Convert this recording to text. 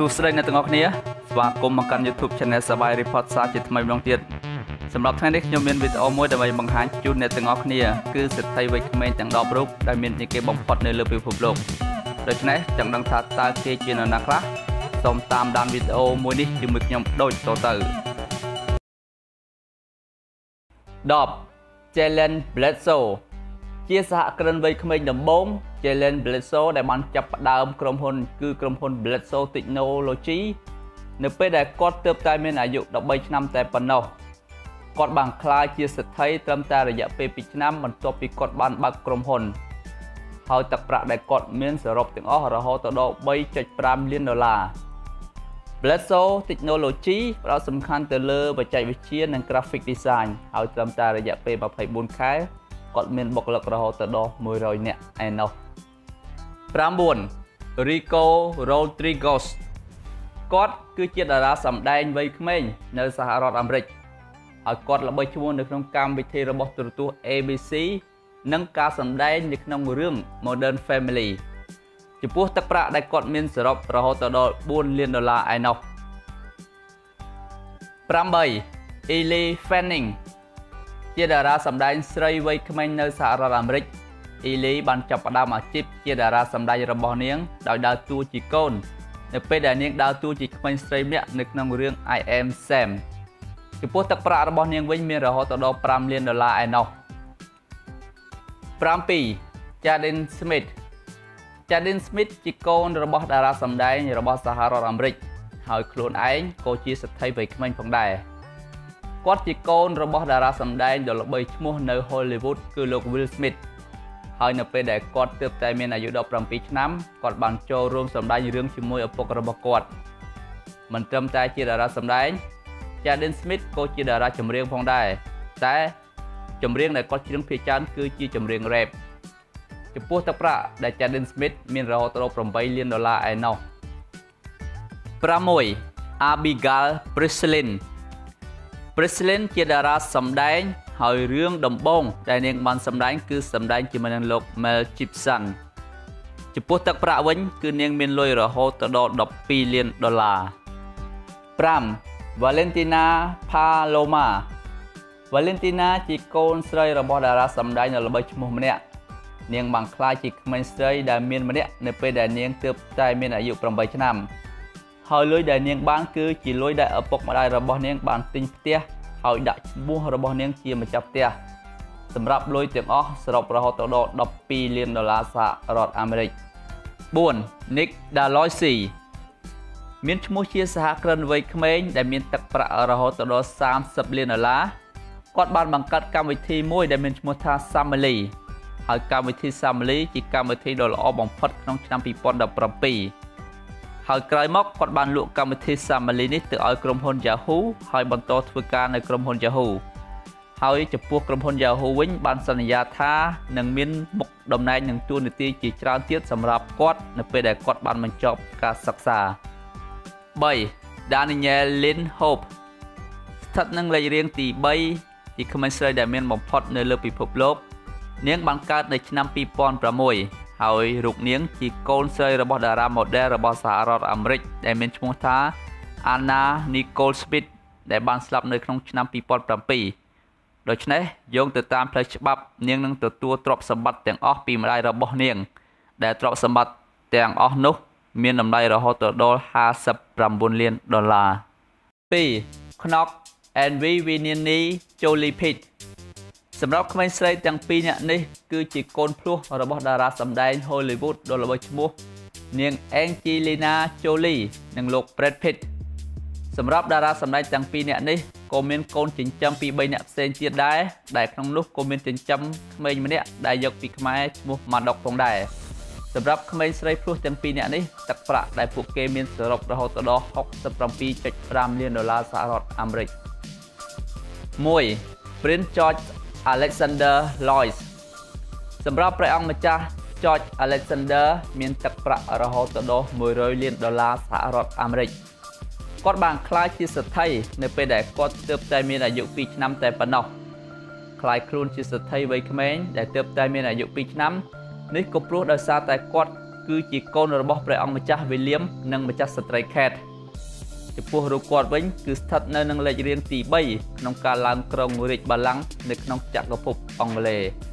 សួស្តីអ្នកទាំងអស់គ្នាស្វាគមន៍មកកាន់ YouTube Channel សបាយ Report សាជាថ្មីម្ដងទៀតសម្រាប់ថ្ងៃនេះខ្ញុំមានវីដេអូមួយដើម្បីបង្ហាញជូនអ្នកទាំងអស់គ្នាគឺសិទ្ធិវ័យក្មេងទាំង10រូបដែលមានគេបំផុតនៅលើពិភពលោកដូច្នេះចង់ដឹងថាតើគេជានរណាខ្លះសូមតាមដានវីដេអូមួយនេះជាមួយខ្ញុំដូចតទៅ10 Jalen Bledsoe ជាសហគ្រិនវ័យក្មេងដំបូង Jalen Bledsoe ដែលបានចាប់ផ្ដើមក្រុមហ៊ុនគឺក្រុមហ៊ុន Bledsoe Technology នៅពេលដែលគាត់ទើបតែមានអាយុ13ឆ្នាំតែប៉ុណ្ណោះគាត់បានក្លាយជាសេដ្ឋីត្រឹមតែរយៈពេល2ឆ្នាំបន្ទាប់ពីគាត់បានបើកក្រុមហ៊ុនហើយទឹកប្រាក់ដែលគាត់មានសរុបទាំងអស់រហូតដល់ $3.5 លាន Bledsoe Technology ផ្ដោតសំខាន់ទៅលើបច្ចេកវិទ្យានិង Graphic Design ហើយត្រឹមតែរយៈពេល24ខែគាត់មានបុគ្គលិករហូតដល់100នាក់ឯណោះ9 Rico Rodriguez គាត់គឺជាតារាសម្ដែងវ័យក្មេងនៅសហរដ្ឋអាមេរិកហើយគាត់ល្បីឈ្មោះនៅក្នុងកម្មវិធីរបស់ទូរទស្សន៍ ABC និងការសម្ដែងនៅក្នុងរឿង Modern Family ចំពោះទឹកប្រាក់ដែលគាត់មានសរុបរហូតដល់$4 លានឯណោះ8 Ellie Fanning ជាតារាសម្ដែងស្រីវ័យក្មេងនៅសហរដ្ឋអាមេរិក Ellie បានចាប់ផ្ដើមអាជីពជាតារាសម្ដែងរបស់នាងដោយដើរតួជាកូននៅពេលដែលនាងដើរតួជាក្មេងស្រីម្នាក់នៅក្នុងរឿង I Am Sam ចំពោះទឹកប្រាក់របស់នាងវិញមានរហូតដល់$5 លានឯណោះ7 Jaden Smith Jaden Smith ជាកូនរបស់តារាសម្ដែងរបស់សហរដ្ឋអាមេរិកហើយខ្លួនឯងក៏ជាសេដ្ឋីវ័យក្មេងផងដែរគាត់ជាកូនរបស់តារាសម្ដែងដ៏ល្បីឈ្មោះនៅ Hollywood គឺលោក Will Smith ហើយនៅពេលដែលគាត់ទើបតែមានអាយុ17ឆ្នាំគាត់បានចូលរួមសម្ដែងរឿងជាមួយឪពុករបស់គាត់មិនត្រឹមតែជាតារាសម្ដែង Jaden Smith ក៏ជាតារាចម្រៀងផងដែរតែចម្រៀងដែលគាត់ច្រៀងភាគច្រើនគឺជាចម្រៀង rap ចំពោះទឹកប្រាក់ដែល Jaden Smith មានរហូតដល់$8 លានឯណោះ6 Abigail Breslin ជាតារាសម្ដែងហើយរឿងដំបូងដែលនាងបានសម្ដែងគឺសម្ដែងជាមួយនឹងលោក Mel Gibson ចំពោះទឹកប្រាក់វិញគឺនាងមានលុយរហូតដល់$12 លាន5 Valentina Paloma Valentina ជាកូនស្រីរបស់តារាសម្ដែងដ៏ល្បីឈ្មោះម្នាក់នាងបានក្លាយជាក្មេងស្រីដែលមានម្នាក់នៅពេលដែលនាងទើបតែមានអាយុ8ឆ្នាំហើយលុយដែលនាងបានគឺជាលុយដែលឪពុកម្ដាយរបស់នាងបានទិញផ្ទះហើយដាក់ឈ្មោះរបស់នាងជាម្ចាស់ផ្ទះសម្រាប់លុយទាំងអស់សរុបរហូតដល់$12 លានសហរដ្ឋអាមេរិក4 Nick Daloisi មានឈ្មោះជាសហគ្រិនវ័យក្មេងដែលមានទឹកប្រាក់រហូតដល់$30 លានគាត់បានបង្កើតកម្មវិធីមួយដែលមានឈ្មោះថា Family ហើយកម្មវិធី Family ជាកម្មវិធីដ៏ល្អបំផុតក្នុងឆ្នាំ2017ហើយក្រោយមកគាត់បានលក់កម្មវិធី Family នេះទៅឲ្យក្រុមហ៊ុន Yahoo ហើយបន្តធ្វើការនៅក្រុមហ៊ុន Yahoo ហើយចំពោះក្រុមហ៊ុន Yahoo វិញបានសន្យាថានឹងមានមុខតំណែងនិងតួនាទីជាច្រើនទៀតសម្រាប់គាត់នៅពេលដែលគាត់បានបញ្ចប់ការសិក្សា3 Danielle Lynn Hope ស្ថិតនឹងលេខរៀងទី3ជាក្មេងស្រីដែលមានបំផុតនៅលើពិភពលោកនាងបានកើតនៅឆ្នាំ2006ហើយរូបនាងជាកូនស្រីរបស់តារា model របស់សហរដ្ឋអាមេរិកដែលមានឈ្មោះថា Anna Nicole Smith ដែលបានស្លាប់នៅក្នុងឆ្នាំ2007ដូច្នេះយោងទៅតាមផ្លូវច្បាប់នាងនឹងទទួលទ្រព្យសម្បត្តិទាំងអស់ពីម្ដាយរបស់នាងដែលទ្រព្យសម្បត្តិទាំងអស់នោះមានតម្លៃរហូតដល់$59 លាន2 Knock and Vivienne Jolie Pitt សម្រាប់ក្មេងស្រីទាំងពីរនាក់នេះគឺជាកូនភ្លោះរបស់តារាសម្ដែង Hollywood ដ៏ល្បីឈ្មោះនាង Angelina Jolie និងលោក Brad Pitt សម្រាប់តារាសម្ដែងទាំងពីរនាក់នេះក៏មានកូនចិញ្ចឹមពី3នាក់ផ្សេងទៀតដែរដែលក្នុងនោះក៏មានចិញ្ចឹមក្មេងម្នាក់ដែលយកពីខ្មែរឈ្មោះ Maddox ផងដែរសម្រាប់ក្មេងស្រីភ្លោះទាំងពីរនាក់នេះទឹកប្រាក់ដែលពួកគេមានសរុបរហូតដល់$67.5 លានសហរដ្ឋអាមេរិក1 Prince George Alexander Lloyd សម្រាប់ព្រះអង្គម្ចាស់ George Alexander មានទឹកប្រាក់រហូតដល់$100 លានសហរដ្ឋអាមេរិកគាត់បានក្លាយជាសេដ្ឋីនៅពេលដែលគាត់ទើបតែមានអាយុ2ឆ្នាំតែប៉ុណ្ណោះក្លាយខ្លួនជាសេដ្ឋីវ័យក្មេងដែលទើបតែមានអាយុ2ឆ្នាំនេះក៏ព្រោះដោយសារតែគាត់ គឺជាកូនរបស់ព្រះអង្គម្ចាស់វិលៀមនិងម្ចាស់ស្ត្រីខេតចំពោះរូបគាត់វិញគឺស្ថិតនៅនឹងលេខរៀងទី3ក្នុងការឡើងគ្រងរាជបល្ល័ង្កនៅក្នុងចក្រភពអង់គ្លេស